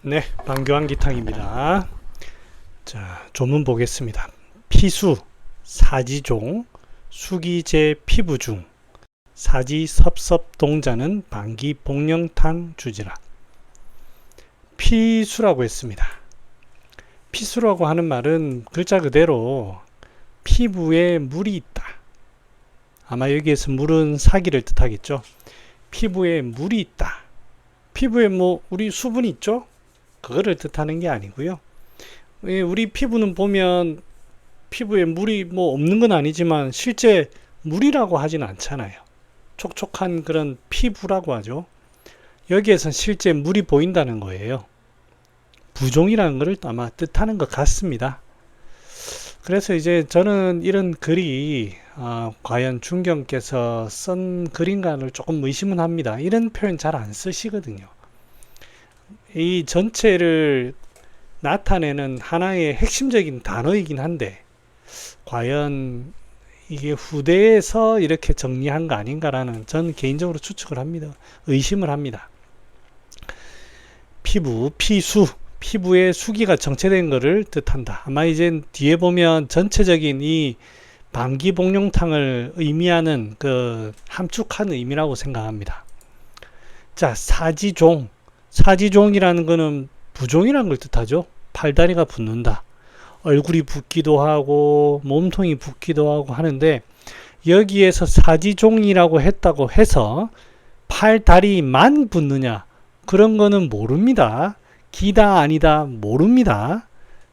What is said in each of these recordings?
네, 방교환기탕입니다. 자, 조문 보겠습니다. 피수, 사지종, 수기제 피부 중, 사지 섭섭동자는 방기복령탕 주지라. 피수라고 했습니다. 피수라고 하는 말은 글자 그대로 피부에 물이 있다. 아마 여기에서 물은 사기를 뜻하겠죠. 피부에 물이 있다. 피부에 우리 수분이 있죠? 그거를 뜻하는 게 아니고요. 우리 피부는 보면 피부에 물이 없는 건 아니지만 실제 물이라고 하진 않잖아요. 촉촉한 그런 피부라고 하죠. 여기에선 실제 물이 보인다는 거예요. 부종이라는 것을 아마 뜻하는 것 같습니다. 그래서 이제 저는 이런 글이 과연 중경께서 쓴 글인가를 조금 의심은 합니다. 이런 표현 잘 안 쓰시거든요. 이 전체를 나타내는 하나의 핵심적인 단어이긴 한데 과연 이게 후대에서 이렇게 정리한 거 아닌가라는 저는 개인적으로 추측을 합니다. 의심을 합니다. 피부, 피수, 피부의 수기가 정체된 것을 뜻한다. 아마 이제 뒤에 보면 전체적인 이 방기복령탕을 의미하는 그 함축한 의미라고 생각합니다. 자, 사지종. 사지종이라는 것은 부종이라는 걸 뜻하죠. 팔다리가 붓는다. 얼굴이 붓기도 하고 몸통이 붓기도 하고 하는데 여기에서 사지종이라고 했다고 해서 팔다리만 붓느냐? 그런 거는 모릅니다. 기다 아니다 모릅니다.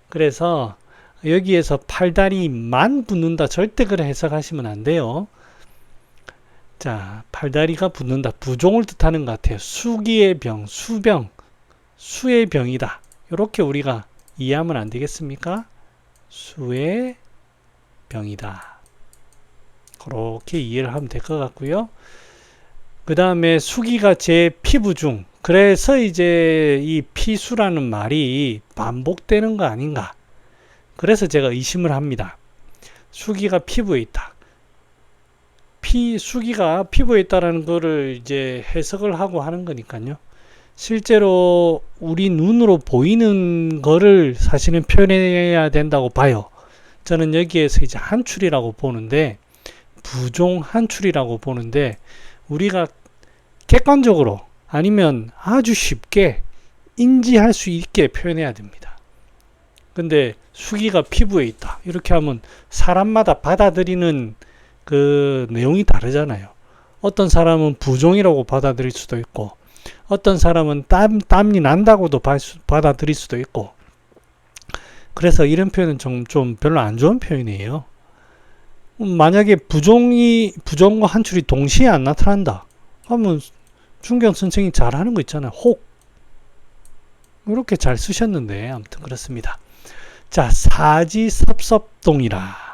그래서 여기에서 팔다리만 붓는다 절대 그래 해석하시면 안 돼요. 자, 팔다리가 붓는다. 부종을 뜻하는 것 같아요. 수기의 병, 수병, 수의 병이다. 이렇게 우리가 이해하면 안 되겠습니까? 수의 병이다. 그렇게 이해를 하면 될 것 같고요. 그 다음에 수기가 제 피부 중, 그래서 이제 이 피수라는 말이 반복되는 거 아닌가. 그래서 제가 의심을 합니다. 수기가 피부에 있다. 수기가 피부에 있다라는 거를 이제 해석을 하고 하는 거니까요. 실제로 우리 눈으로 보이는 거를 사실은 표현해야 된다고 봐요. 저는 여기에서 이제 한출이라고 보는데, 부종 한출이라고 보는데, 우리가 객관적으로 아니면 아주 쉽게 인지할 수 있게 표현해야 됩니다. 근데 수기가 피부에 있다. 이렇게 하면 사람마다 받아들이는 그 내용이 다르잖아요. 어떤 사람은 부종이라고 받아들일 수도 있고, 어떤 사람은 땀이 난다고도 받아들일 수도 있고, 그래서 이런 표현은 좀 별로 안 좋은 표현이에요. 만약에 부종과 한출이 동시에 안 나타난다 하면 중경 선생이 잘하는 거 있잖아요. 혹 이렇게 잘 쓰셨는데 아무튼 그렇습니다. 자, 사지 섭섭동이라.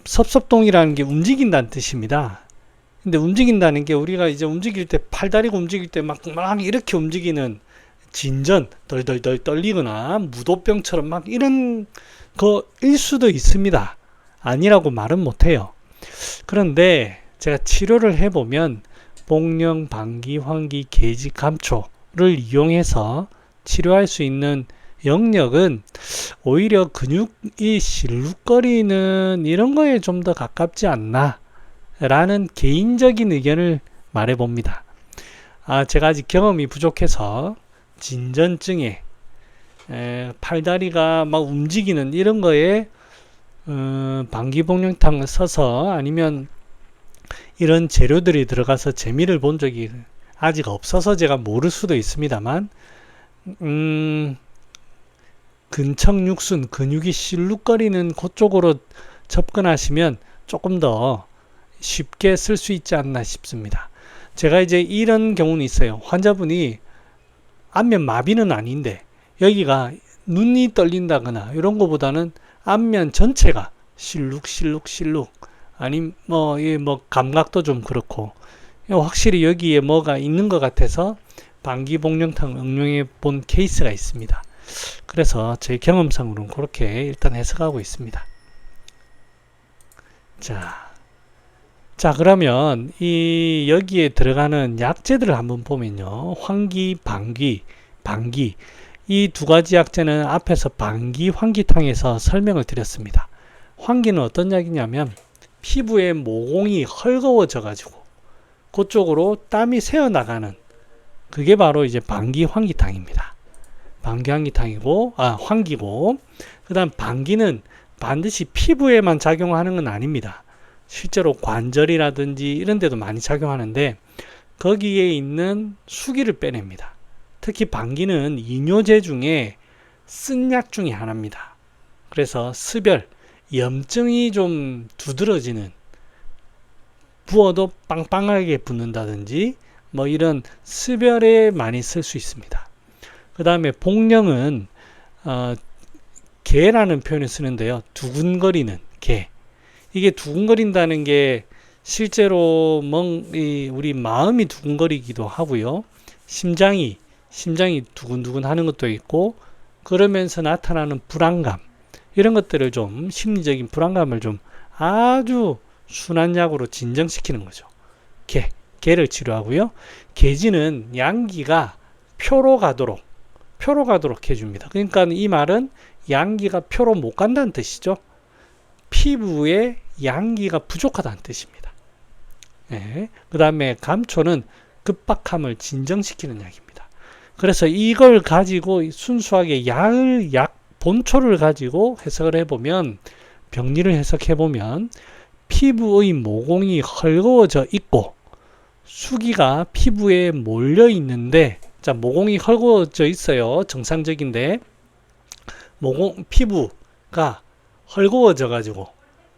섭섭동이라는 게 움직인다는 뜻입니다. 근데 움직인다는 게 우리가 이제 움직일 때 팔다리가 움직일 때 막 이렇게 움직이는 진전 덜덜덜 떨리거나 무도병처럼 막 이런 거일 수도 있습니다. 아니라고 말은 못해요. 그런데 제가 치료를 해보면 복령, 방기, 환기, 계지, 감초를 이용해서 치료할 수 있는 영역은 오히려 근육이 실룩거리는 이런 거에 좀 더 가깝지 않나 라는 개인적인 의견을 말해봅니다. 제가 아직 경험이 부족해서 진전증에 팔다리가 막 움직이는 이런 거에 방기복령탕을 써서 아니면 이런 재료들이 들어가서 재미를 본 적이 아직 없어서 제가 모를 수도 있습니다만 근척육순 근육이 실룩거리는 그쪽으로 접근하시면 조금 더 쉽게 쓸 수 있지 않나 싶습니다. 제가 이제 이런 경우는 있어요. 환자분이 안면 마비는 아닌데 여기가 눈이 떨린다거나 이런 거보다는 안면 전체가 실룩 아니면 감각도 좀 그렇고 확실히 여기에 뭐가 있는 것 같아서 방기복령탕 응용해 본 케이스가 있습니다. 그래서 제 경험상으로는 그렇게 일단 해석하고 있습니다. 자, 자, 그러면 이 여기에 들어가는 약재들을 한번 보면요. 환기, 방기 이 두 가지 약재는 앞에서 방기, 환기탕에서 설명을 드렸습니다. 환기는 어떤 약이냐면 피부의 모공이 헐거워져 가지고 그쪽으로 땀이 새어나가는 그게 바로 이제 방기, 환기탕입니다. 방기, 환기탕이고 환기고, 그 다음 방기는 반드시 피부에만 작용하는 건 아닙니다. 실제로 관절이라든지 이런 데도 많이 작용하는데 거기에 있는 수기를 빼냅니다. 특히 방기는 이뇨제 중에 쓴 약 중에 하나입니다. 그래서 스별, 염증이 좀 두드러지는, 부어도 빵빵하게 붓는다든지 뭐 이런 스별에 많이 쓸 수 있습니다. 그 다음에 복령은 개라는 표현을 쓰는데요. 두근거리는 개. 이게 두근거린다는 게 실제로 우리 마음이 두근거리기도 하고요. 심장이 두근두근 하는 것도 있고, 그러면서 나타나는 불안감, 이런 것들을 좀, 심리적인 불안감을 좀 아주 순한 약으로 진정시키는 거죠. 개를 치료하고요. 개지는 양기가 표로 가도록 해줍니다. 그러니까 이 말은 양기가 표로 못 간다는 뜻이죠. 피부에 양기가 부족하다는 뜻입니다. 그 다음에 감초는 급박함을 진정시키는 약입니다. 그래서 이걸 가지고 순수하게 약 본초를 가지고 해석을 해보면, 병리를 해석해보면 피부의 모공이 헐거워져 있고 수기가 피부에 몰려 있는데, 자, 모공이 헐거워져 있어요. 정상적인데 피부가 헐거워져 가지고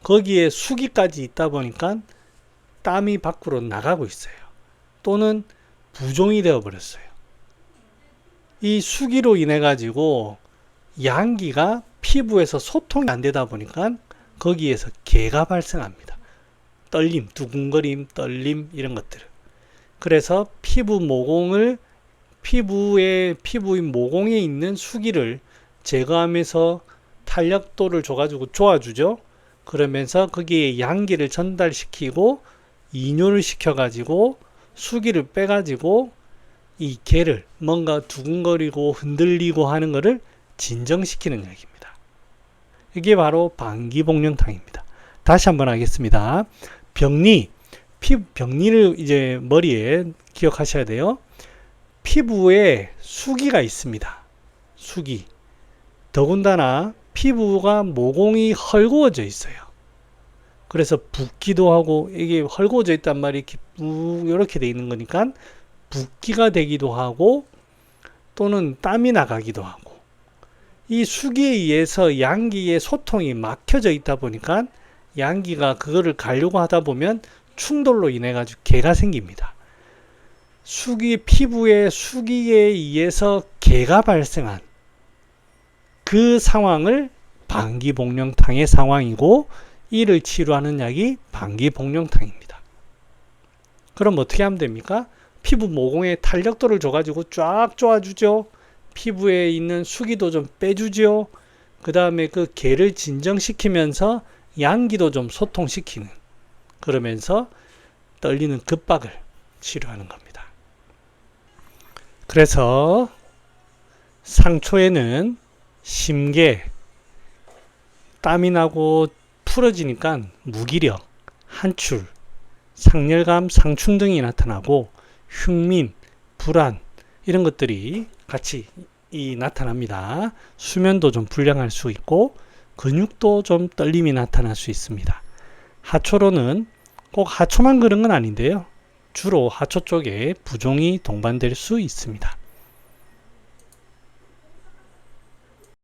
거기에 수기까지 있다 보니까 땀이 밖으로 나가고 있어요. 또는 부종이 되어 버렸어요. 이 수기로 인해 가지고 양기가 피부에서 소통이 안 되다 보니까 거기에서 개가 발생합니다. 떨림, 두근거림, 떨림, 이런 것들을. 그래서 피부의 모공에 있는 수기를 제거하면서 탄력도를 줘가지고 좋아주죠. 그러면서 거기에 양기를 전달시키고 이뇨를 시켜가지고 수기를 빼가지고 이 개를, 뭔가 두근거리고 흔들리고 하는 것을 진정시키는 약입니다. 이게 바로 방기복령탕입니다. 다시 한번 하겠습니다. 병리를 이제 머리에 기억하셔야 돼요. 피부에 수기가 있습니다. 수기. 더군다나 피부가 모공이 헐거워져 있어요. 그래서 붓기도 하고, 이게 헐거워져 있단 말이 이렇게 돼 있는 거니까 붓기가 되기도 하고, 또는 땀이 나가기도 하고, 이 수기에 의해서 양기의 소통이 막혀져 있다 보니까 양기가 그거를 가려고 하다 보면 충돌로 인해 가지고 개가 생깁니다. 피부의 수기에 의해서 개가 발생한 그 상황을 방기복령탕의 상황이고, 이를 치료하는 약이 방기복령탕입니다. 그럼 어떻게 하면 됩니까? 피부 모공에 탄력도를 줘가지고 쫙 쪼아주죠. 피부에 있는 수기도 좀 빼주죠. 그 다음에 그 개를 진정시키면서 양기도 좀 소통시키는, 그러면서 떨리는 급박을 치료하는 겁니다. 그래서 상초에는 심계, 땀이 나고 풀어지니까 무기력, 한출, 상열감, 상충 등이 나타나고 흉민, 불안, 이런 것들이 같이 나타납니다. 수면도 좀 불량할 수 있고 근육도 좀 떨림이 나타날 수 있습니다. 하초로는 꼭 하초만 그런 건 아닌데요. 주로 하초 쪽에 부종이 동반될 수 있습니다.